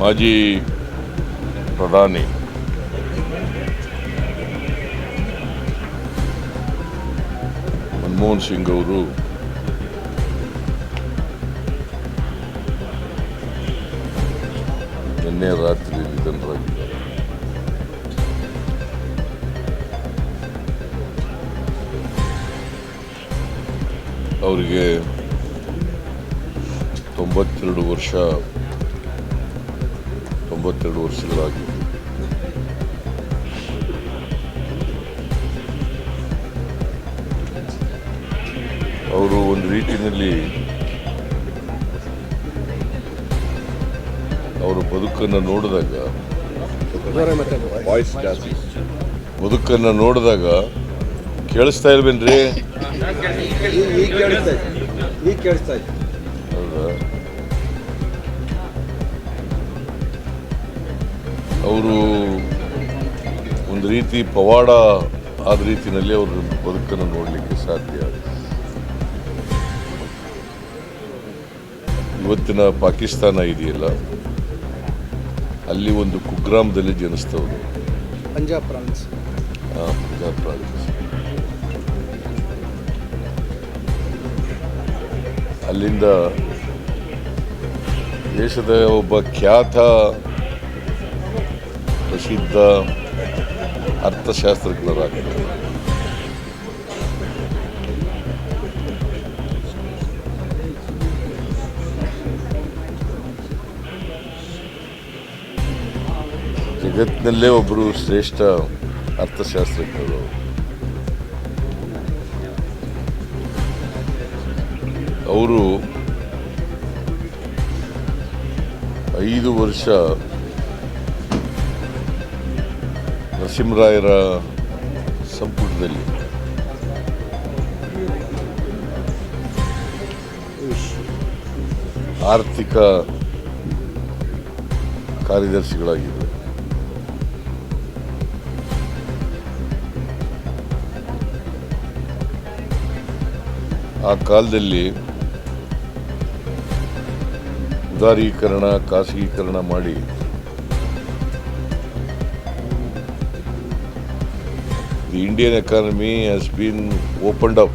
ಮಾಜಿ ಪ್ರಧಾನಿ ಮನಮೋಹನ್ ಸಿಂಗ್ ಅವರು ನಿನ್ನೆ ರಾತ್ರಿ ನಿಧನರಾಗಿದ್ದಾರೆ. ಅವರಿಗೆ 92 ವರ್ಷಗಳಾಗಿವೆ. ಅವರು ಒಂದು ರೀತಿಯಲ್ಲಿ ಅವರ ಬದುಕನ್ನು ನೋಡಿದಾಗ ಕೇಳಿಸ್ತಾ ಇಲ್ವೇನ್ರಿ? ಹೌದಾ? ಅವರು ಒಂದು ರೀತಿ ಪವಾಡ ಆದ ರೀತಿಯಲ್ಲಿ ಅವ್ರ ಬದುಕನ್ನು ನೋಡಲಿಕ್ಕೆ ಸಾಧ್ಯ. ಇವತ್ತಿನ ಪಾಕಿಸ್ತಾನ ಇದೆಯಲ್ಲ, ಅಲ್ಲಿ ಒಂದು ಕುಗ್ರಾಮದಲ್ಲಿ ಜನಿಸ್ತವರು. ಪಂಜಾಬ್ ಪ್ರಾವಿನ್ಸ್. ಅಲ್ಲಿಂದ ದೇಶದ ಒಬ್ಬ ಖ್ಯಾತ ಪ್ರಸಿದ್ಧ ಅರ್ಥಶಾಸ್ತ್ರಜ್ಞರಾಗಿದ್ದರು. ಜಗತ್ತಿನಲ್ಲೇ ಒಬ್ಬರು ಶ್ರೇಷ್ಠ ಅರ್ಥಶಾಸ್ತ್ರಜ್ಞರು. ಅವರು 5 ವರ್ಷ ನರಸಿಂಹರಾಯರ ಸಂಪುಟದಲ್ಲಿ ಆರ್ಥಿಕ ಕಾರ್ಯದರ್ಶಿಗಳಾಗಿದ್ದರು. ಆ ಕಾಲದಲ್ಲಿ ಉದಾರೀಕರಣ, ಖಾಸಗೀಕರಣ ಮಾಡಿ the Indian economy has been opened up.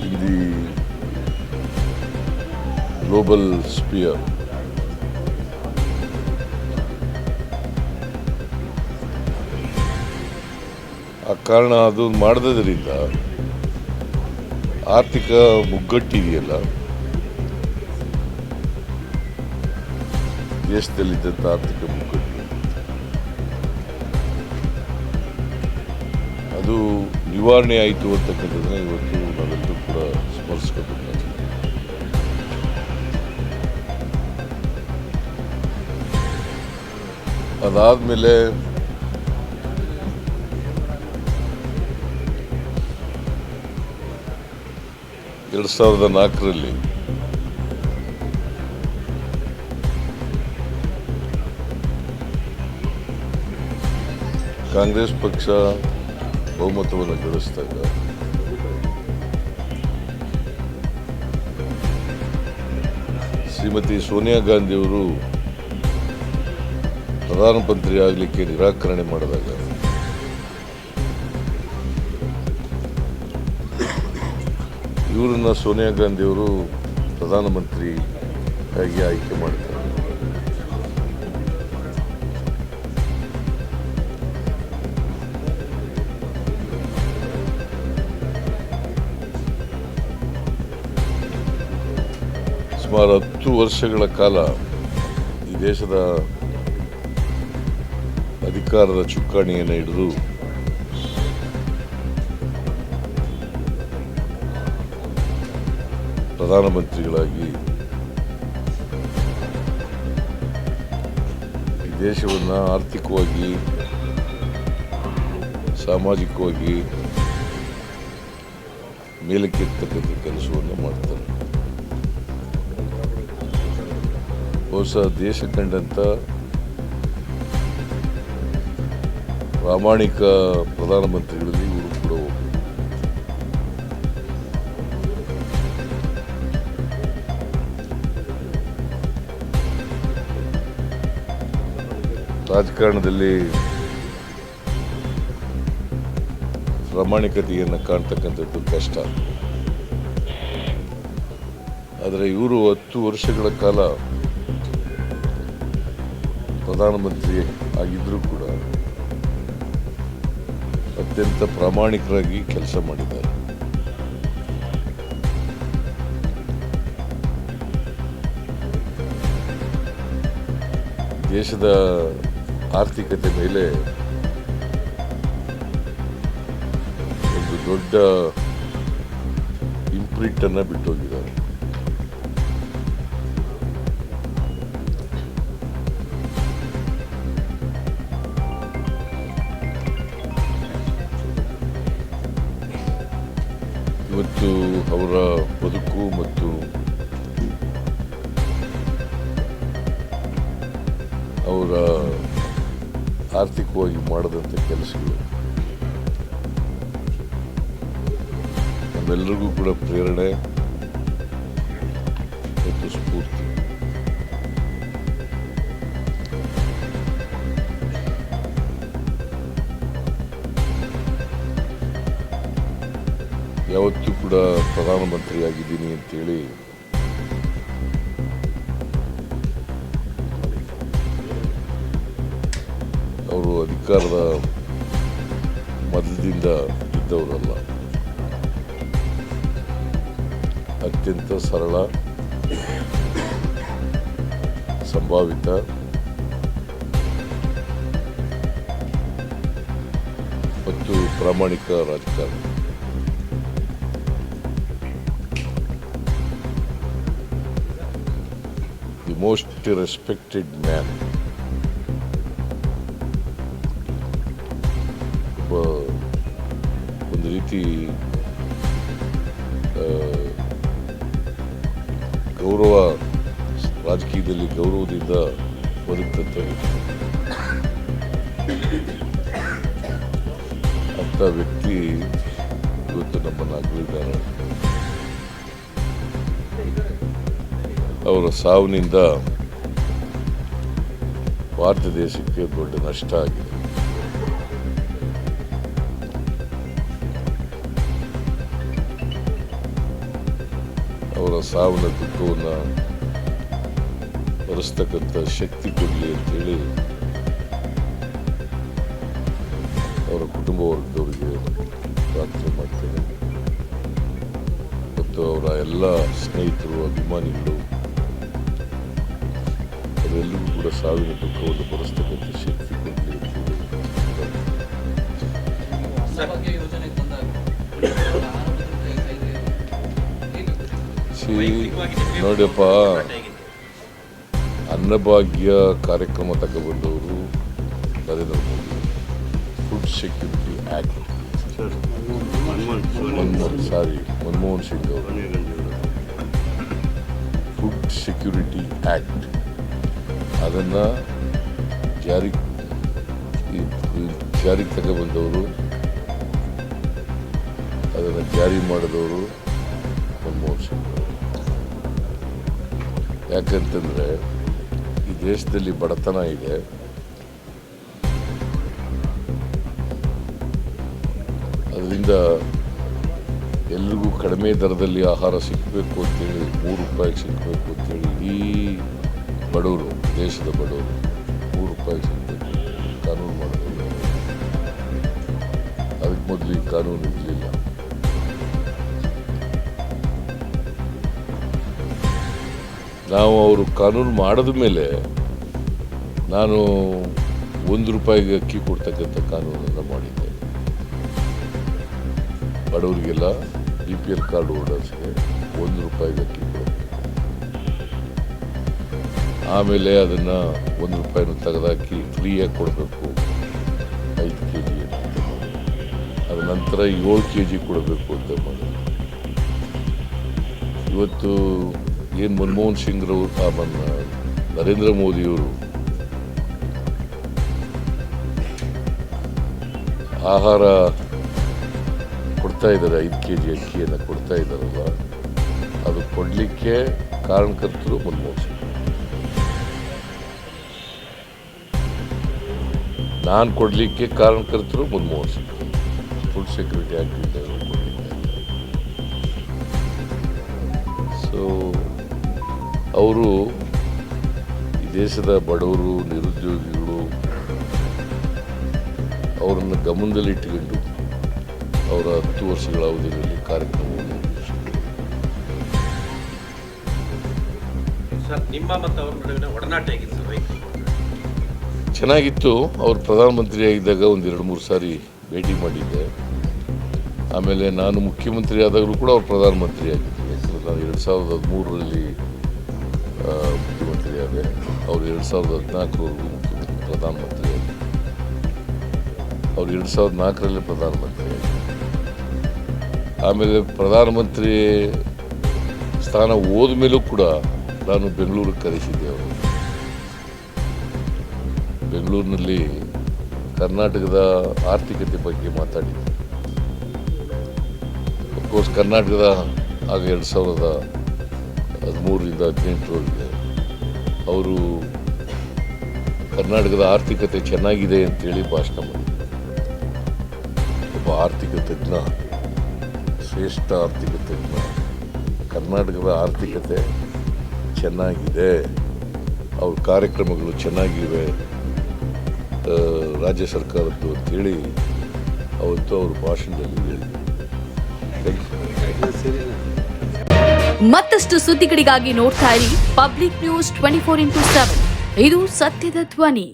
In the global sphere. ಆ ಕಾರಣ ಅದು ಮಾಡದ್ರಿಂದ ಆರ್ಥಿಕ ಮುಗ್ಗಟ್ಟಿದೆಯಲ್ಲ, ದೇಶದಲ್ಲಿದ್ದಂಥ ಆರ್ಥಿಕ ಮುಗ್ಗಟ್ಟು ಅದು ನಿವಾರಣೆ ಆಯಿತು ಅಂತಕ್ಕಂಥದ್ದನ್ನ ಇವತ್ತು ನಾವೆಲ್ಲರೂ ಕೂಡ ಸ್ಮರಿಸ್ಕೋಬೇಕಾಗಿದೆ. ಅದಾದಮೇಲೆ 2004ರಲ್ಲಿ ಕಾಂಗ್ರೆಸ್ ಪಕ್ಷ ಬಹುಮತವನ್ನು ಗಳಿಸಿದಾಗ ಶ್ರೀಮತಿ ಸೋನಿಯಾ ಗಾಂಧಿಯವರು ಪ್ರಧಾನಮಂತ್ರಿ ಆಗಲಿಕ್ಕೆ ನಿರಾಕರಣೆ ಮಾಡಿದಾಗ ಇವರನ್ನ ಸೋನಿಯಾ ಗಾಂಧಿಯವರು ಪ್ರಧಾನಮಂತ್ರಿಯಾಗಿ ಆಯ್ಕೆ ಮಾಡ್ತಾರೆ. ಸುಮಾರು 10 ವರ್ಷಗಳ ಕಾಲ ಈ ದೇಶದ ಅಧಿಕಾರದ ಚುಕ್ಕಾಣಿಯನ್ನು ಹಿಡಿದು ಪ್ರಧಾನಮಂತ್ರಿಗಳಾಗಿ ಈ ದೇಶವನ್ನು ಆರ್ಥಿಕವಾಗಿ, ಸಾಮಾಜಿಕವಾಗಿ ಮೇಲಕ್ಕೆತ್ತಕ್ಕಂಥ ಕೆಲಸವನ್ನು ಮಾಡ್ತಾರೆ. ಹೊಸ ದೇಶ ಕಂಡಂಥ ಪ್ರಾಮಾಣಿಕ ಪ್ರಧಾನಮಂತ್ರಿಗಳಲ್ಲಿ ಇವರು ಕೂಡ ಒಬ್ಬರು. ರಾಜಕಾರಣದಲ್ಲಿ ಪ್ರಾಮಾಣಿಕತೆಯನ್ನು ಕಾಣ್ತಕ್ಕಂಥದ್ದು ಕಷ್ಟ. ಆದರೆ ಇವರು 10 ವರ್ಷಗಳ ಕಾಲ ಪ್ರಧಾನಮಂತ್ರಿ ಆಗಿದ್ದರೂ ಕೂಡ ಅತ್ಯಂತ ಪ್ರಾಮಾಣಿಕರಾಗಿ ಕೆಲಸ ಮಾಡಿದ್ದಾರೆ. ದೇಶದ ಆರ್ಥಿಕತೆ ಮೇಲೆ ಒಂದು ದೊಡ್ಡ ಇಂಪ್ರಿಂಟನ್ನು ಬಿಟ್ಟೋಗಿದ್ದಾರೆ. ಇವತ್ತು ಅವರ ಬದುಕು ಮತ್ತು ಅವರ ಆರ್ಥಿಕವಾಗಿ ಮಾಡದಂಥ ಕೆಲಸಗಳು ನಮ್ಮೆಲ್ಲರಿಗೂ ಕೂಡ ಪ್ರೇರಣೆ ಮತ್ತು ಸ್ಫೂರ್ತಿ. ಯಾವತ್ತೂ ಕೂಡ ಪ್ರಧಾನಮಂತ್ರಿ ಆಗಿದ್ದೀನಿ ಅಂತೇಳಿ ಅವರು ಅಧಿಕಾರದ ಮೊದಲಿನಿಂದ ಇದ್ದವರಲ್ಲ. ಅತ್ಯಂತ ಸರಳ, ಸಂಭಾವಿತ ಮತ್ತು ಪ್ರಾಮಾಣಿಕ ರಾಜಕಾರಣ. The most respected man. ಒಂದು ರೀತಿ ಗೌರವ, ರಾಜಕೀಯದಲ್ಲಿ ಗೌರವದಿಂದ ಬದುಕಂತ ಅಂಥ ವ್ಯಕ್ತಿ ಇವತ್ತು ನಮ್ಮನ್ನು ಅಗಲಿದ್ದಾರೆ. ಅವರ ಸಾವಿನಿಂದ ಭಾರತ ದೇಶಕ್ಕೆ ದೊಡ್ಡ ನಷ್ಟ ಆಗಿದೆ. ಅವರ ಸಾವಿನ ದುಃಖವನ್ನು ಭರಿಸ್ತಕ್ಕಂಥ ಶಕ್ತಿ ಕೊಡಲಿ ಅಂತೇಳಿ ಅವರ ಕುಟುಂಬ ವರ್ಗದವರಿಗೆ ಪ್ರಾರ್ಥನೆ ಮಾಡ್ತೇನೆ. ಮತ್ತು ಅವರ ಎಲ್ಲ ಸ್ನೇಹಿತರು, ಅಭಿಮಾನಿಗಳು ಅವರೆಲ್ಲರಿಗೂ ಕೂಡ ಸಾವಿನ ದುಃಖವನ್ನು ಭರಿಸ್ತಕ್ಕಂಥ ಶಕ್ತಿ ಕೊಡಲಿ ಅಂತೇಳಿ. ನೋಡಿಯಪ್ಪ, ಅನ್ನಭಾಗ್ಯ ಕಾರ್ಯಕ್ರಮ ತಗೊಬಂದವರು Narendra Modi. Food security act, Manmohan Singh ಅವರು ಫುಡ್ ಸೆಕ್ಯೂರಿಟಿ ಆ್ಯಕ್ಟ್ ಅದನ್ನು ಜಾರಿಗೆ ತಗೊಬಂದವರು, ಅದನ್ನು ಜಾರಿ ಮಾಡಿದವರು ಮನಮೋಹನ್ ಸಿಂಗ್ ಅವರು. ಯಾಕಂತಂದರೆ ಈ ದೇಶದಲ್ಲಿ ಬಡತನ ಇದೆ. ಅದರಿಂದ ಎಲ್ರಿಗೂ ಕಡಿಮೆ ದರದಲ್ಲಿ ಆಹಾರ ಸಿಗಬೇಕು ಅಂತೇಳಿ, 3 ರೂಪಾಯಿಗೆ ಸಿಗಬೇಕು ಅಂತೇಳಿ ಈ ಬಡವರು, ದೇಶದ ಬಡವರು 3 ರೂಪಾಯಿಗೆ ಸಿಗಬೇಕು ಕಾನೂನು ಮಾಡಿದ್ರು. ಅದಕ್ಕೆ ಮೊದಲು ಈ ಕಾನೂನು ಇರಲಿಲ್ಲ. ನಾವು ಅವರು ಕಾನೂನು ಮಾಡಿದ ಮೇಲೆ ನಾನು 1 ರೂಪಾಯಿಗೆ ಅಕ್ಕಿ ಕೊಡ್ತಕ್ಕಂಥ ಕಾನೂನನ್ನು ಮಾಡಿದ್ದೆ. ಬಡವರಿಗೆಲ್ಲ BPL ಕಾರ್ಡ್ ಹೋಲ್ಡರ್ಸ್ಗೆ 1 ರೂಪಾಯಿಗೆ ಅಕ್ಕಿ ಕೊಡಬೇಕು. ಆಮೇಲೆ ಅದನ್ನು 1 ರೂಪಾಯಿನ ತೆಗೆದಾಕಿ ಫ್ರೀಯಾಗಿ ಕೊಡಬೇಕು 5 kg ಅಂತ. ಅದ ನಂತರ 7 kg ಕೊಡಬೇಕು ಅಂತ ಮಾಡಿ. ಇವತ್ತು ಏನು ಮನಮೋಹನ್ ಸಿಂಗ್ರವರು, ನರೇಂದ್ರ ಮೋದಿಯವರು ಆಹಾರ ಕೊಡ್ತಾ ಇದ್ದಾರೆ, 5 kg ಅಕ್ಕಿಯನ್ನು ಕೊಡ್ತಾ ಇದ್ದಾರಲ್ಲ, ಅದು ಕೊಡಲಿಕ್ಕೆ ಕಾರಣಕರ್ತರು ಮನಮೋಹನ್ ಸಿಂಗ್. ನಾನು ಕೊಡಲಿಕ್ಕೆ ಕಾರಣಕರ್ತರು Manmohan Singh food security act ಇದ್ದಾಗ ಕೊಡಲಿಕ್ಕೆ. ಸೊ ಅವರು ಈ ದೇಶದ ಬಡವರು, ನಿರುದ್ಯೋಗಿಗಳು ಅವರನ್ನು ಗಮನದಲ್ಲಿಟ್ಟುಕೊಂಡು ಅವರ 10 ವರ್ಷಗಳ ಅವಧಿಯಲ್ಲಿ ಕಾರ್ಯಕ್ರಮವನ್ನು ರೂಪಿಸಿದರು. ಸರ್, ನಿಮ್ಮ ಮತ್ತು ಅವರ ನಡುವಿನ ಒಡನಾಟ ಹೇಗಿತ್ತು ಸರ್? ಚೆನ್ನಾಗಿತ್ತು. ಅವರು ಪ್ರಧಾನಮಂತ್ರಿ ಆಗಿದ್ದಾಗ ಒಂದು 2-3 ಸಾರಿ ಭೇಟಿ ಮಾಡಿದ್ದೆ. ಆಮೇಲೆ ನಾನು ಮುಖ್ಯಮಂತ್ರಿ ಆದಾಗಲೂ ಕೂಡ ಅವ್ರು ಪ್ರಧಾನಮಂತ್ರಿ ಆಗಿದ್ದರು. ಯಾಕಂದರೆ ನಾನು 2013ರಲ್ಲಿ ಮುಖ್ಯಮಂತ್ರಿ ಆದೆ. ಅವರು 2014ರವರೆಗೂ ಪ್ರಧಾನಮಂತ್ರಿ ಆಗಿ, ಅವರು 2004ರಲ್ಲೇ ಪ್ರಧಾನಮಂತ್ರಿ ಆಗಿ. ಆಮೇಲೆ ಪ್ರಧಾನಮಂತ್ರಿ ಸ್ಥಾನ ಹೋದ ಮೇಲೂ ಕೂಡ ನಾನು ಬೆಂಗಳೂರಿಗೆ ಕರೆಸಿದ್ದೆ. ಅವರು ಬೆಂಗಳೂರಿನಲ್ಲಿ ಕರ್ನಾಟಕದ ಆರ್ಥಿಕತೆ ಬಗ್ಗೆ ಮಾತಾಡಿದ್ದೆ. ಅಫ್ಕೋರ್ಸ್ ಕರ್ನಾಟಕದ ಆಗ 2013ರಿಂದ 2018ರವರೆಗೆ ಅವರು ಕರ್ನಾಟಕದ ಆರ್ಥಿಕತೆ ಚೆನ್ನಾಗಿದೆ ಅಂತೇಳಿ ಭಾಷಣ ಮಾಡಿದ್ರು. ಒಬ್ಬ ಆರ್ಥಿಕ ತಜ್ಞ, ಶ್ರೇಷ್ಠ ಆರ್ಥಿಕ ತಜ್ಞ, ಕರ್ನಾಟಕದ ಆರ್ಥಿಕತೆ ಚೆನ್ನಾಗಿದೆ, ಅವ್ರ ಕಾರ್ಯಕ್ರಮಗಳು ಚೆನ್ನಾಗಿವೆ ರಾಜ್ಯ ಸರ್ಕಾರದ್ದು ಅಂತೇಳಿ ಅವತ್ತು ಅವ್ರ ಭಾಷಣದಲ್ಲಿ ಹೇಳಿದರು. ಮತ್ತಷ್ಟು ಸುದ್ದಿಗಳಿಗಾಗಿ ನೋಡ್ತಾ ಇರಿ ಪಬ್ಲಿಕ್ ನ್ಯೂಸ್ 24x7. ಇದು ಸತ್ಯದ ಧ್ವನಿ.